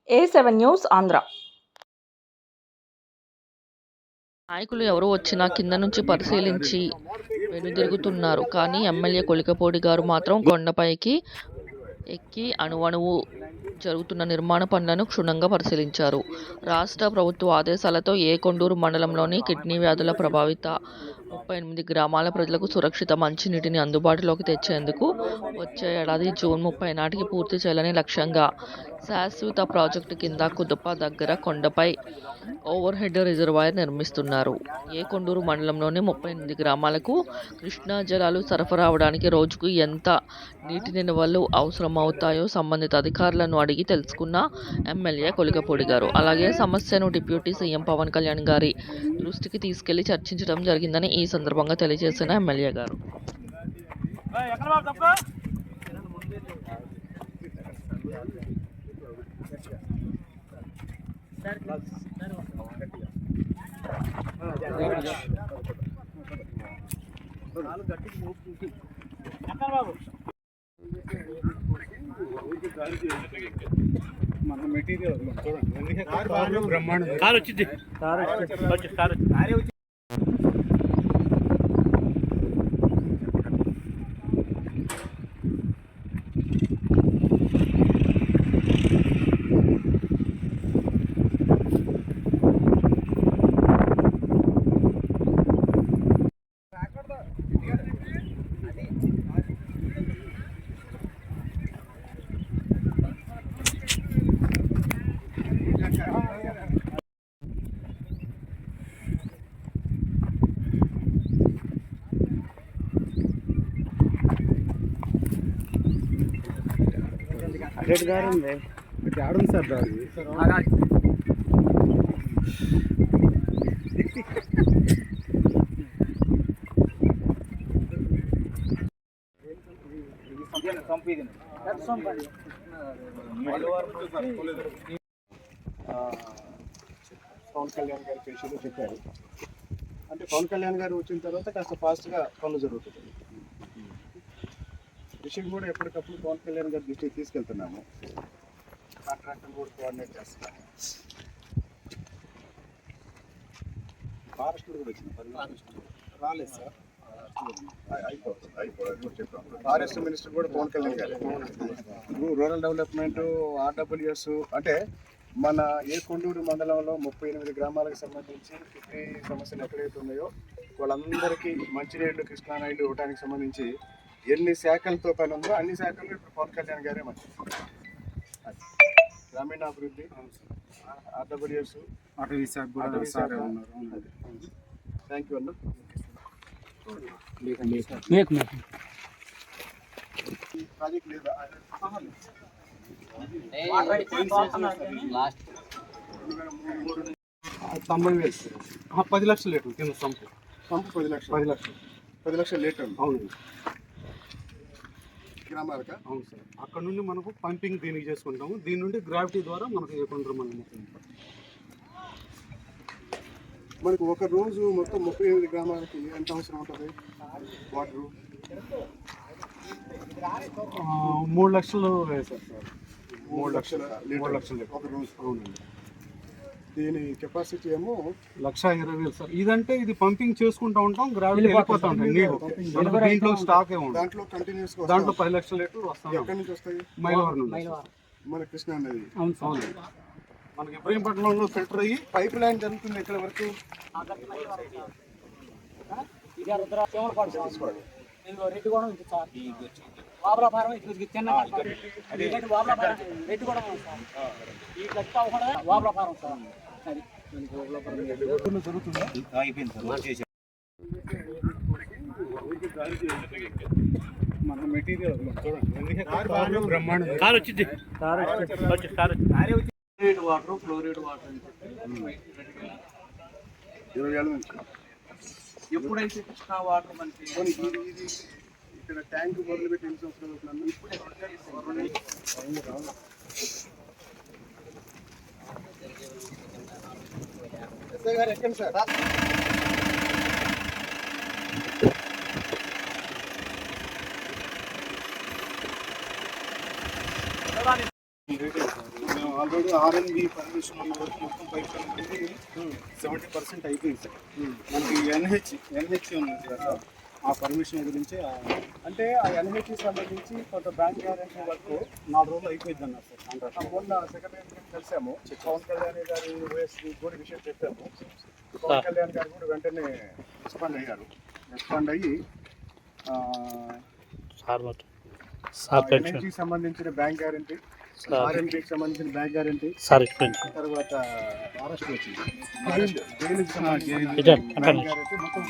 A7 news Andhra. నాయకులు ఎవరు వచ్చినా కింద నుంచి పరిశీలించి వెనుదిరుగుతున్నారు. కానీ ఎమ్మెల్యే కొలికపూడి గారు మాత్రం కొండపైకి ఎక్కి అణువణువు జరుగుతున్న నిర్మాణ పనులను క్షుణ్ణంగా పరిశీలించారు. రాష్ట్ర ప్రభుత్వ ఆదేశాలతో కొండూరు మండలంలోని కిడ్నీ వ్యాధుల ప్రభావిత 38 గ్రామాల ప్రజలకు సురక్షిత మంచినీటిని అందుబాటులోకి తెచ్చేందుకు వచ్చే ఏడాది జూన్ 30 నాటికి పూర్తి చేయాలని లక్ష్యంగా శాశ్వత ప్రాజెక్టు కింద కుదుప దగ్గర కొండపై ఓవర్ హెడ్ రిజర్వాయర్ నిర్మిస్తున్నారు. కొండూరు మండలంలోని 38 గ్రామాలకు కృష్ణా జలాలు సరఫరా అవడానికి రోజుకు ఎంత నీటి నిల్వలు అవసరమవుతాయో సంబంధిత అధికారులను అడిగి తెలుసుకున్న ఎమ్మెల్యే కొలికపూడి గారు, అలాగే సమస్యను డిప్యూటీ సీఎం పవన్ కళ్యాణ్ గారి దృష్టికి తీసుకెళ్లి చర్చించడం జరిగిందని ఈ సందర్భంగా తెలియజేసిన ఎమ్మెల్యే గారు. మన మెటీరియల్ చూడండి, బ్రహ్మాండం కార్ వచ్చింది. రెడ్ గారు ఉంది, ఆడుంది సార్. పవన్ కళ్యాణ్ గారి పేషెంట్ చెప్పారు అంటే పవన్ కళ్యాణ్ గారు వచ్చిన తర్వాత కాస్త ఫాస్ట్గా పనులు జరుగుతుంది. విషయం కూడా ఎప్పటికప్పుడు పవన్ కళ్యాణ్ గారి దృష్టికి తీసుకెళ్తున్నాము. కాంట్రాక్టర్ కూడా కోఆర్డినేట్ చేస్తున్నాము. ఫారెస్ట్ కూడా వచ్చింది, రాలేదు సార్. ఫారెస్ట్ మినిస్టర్ కూడా పవన్ కళ్యాణ్ గారు. రూరల్ డెవలప్మెంట్, ఆర్డబ్ల్యూఎస్ అంటే మన కొండూరు మండలంలో 38 గ్రామాలకు సంబంధించి కిడ్నీ సమస్యలు ఎక్కడైతే ఉన్నాయో వాళ్ళందరికీ మంచినీళ్ళు, కృష్ణానీళ్ళు ఇవ్వడానికి సంబంధించి ఎన్ని శాఖలతో పని ఉందో అన్ని శాఖలు ఇప్పుడు పవన్ కళ్యాణ్ గారే మంచి గ్రామీణాభివృద్ధి, ఆర్డబ్ల్యూఎస్, అటవీ శాఖ ఉన్నారు. థ్యాంక్ యూ అన్న. ప్రాజెక్ట్ లేదా 90,000, 10 లక్షల లీటర్ కింద సంపు 10 లక్షల లీటర్. అవును గ్రామాలకా? అవును సార్. అక్కడ నుండి మనకు పంపింగ్ దీనికి చేసుకుంటాము. దీని నుండి గ్రావిటీ ద్వారా మనకు కొంటారు. మనకు ఒక రోజు మొత్తం 38 గ్రామాలకి ఎంత అవసరం ఉంటుంది వాటరు? 3 లక్షలు వేశారు సార్. 3 లక్షల లీటర్ ఒక రోజు. అవునండి. దీని కెపాసిటీ ఏమో 1,20,000 సార్. ఇదంటే ఇది పంపింగ్ చేసుకుంటూ ఉంటాం, గ్రావిటీ వెళ్ళిపోతూ ఉంటాయి నీళ్ళు. దీంట్లో స్టాక్ ఏమో దాంట్లో కంటిన్యూస్ దాంట్లో 10 లక్షల లీటర్లు వస్తాయి. ఎక్కడి నుంచి వస్తాయి? మైలవరం నుంచి. మన కృష్ణా నది. అవును. మనకి ఇబ్రహీంపట్నంలో ఫిల్టర్ అయ్యి పైప్ లైన్ జరుగుతుంది. ఎక్కడ వరకు? మన మెటీరియల్ చూడండి, బ్రహ్మాండం కార్ వచ్చింది. వాటర్, ఫ్లోరైడ్ వాటర్ 20 ఏళ్ళ నుంచి. ఎప్పుడైతే కృష్ణా వాటర్ మనకి ఇక్కడ ట్యాంక్ మొదలుపెట్టి ఎన్ని సంవత్సరాలు అవుతున్నాను? ఎస్ఐ గారు ఎక్కండి సార్. మేము ఆల్రెడీ ఆర్ఎన్బి పర్మిషన్ ఉన్న వరకు మొత్తం పైప్ అనేది 70% అయిపోయింది సార్. మనకి ఎన్హెచ్ ఉంది కదా, ఆ పర్మిషన్ గురించి అంటే ఆ ఎన్హెచ్కి సంబంధించి కొంత బ్యాంక్ గ్యారెంటీ వరకు 4 రోజులు అయిపోయింది అన్నారు సార్ కాంట్రాక్ట్. మొన్న సెక్రటరీ కలిసాము, పవన్ కళ్యాణ్ గారి ఓఎస్కి కూడా విషయం చెప్పాము. పవన్ కళ్యాణ్ గారు కూడా వెంటనే రెస్పాండ్ అయ్యి ఎన్హెచ్కి సంబంధించిన బ్యాంక్ గ్యారెంటీ, ఆర్ఎన్బికి సంబంధించిన బ్యాంక్ గ్యారెంటీ, తర్వాత అరెస్ట్ వచ్చింది, బ్యాంక్ గ్యారెంటీ మొత్తం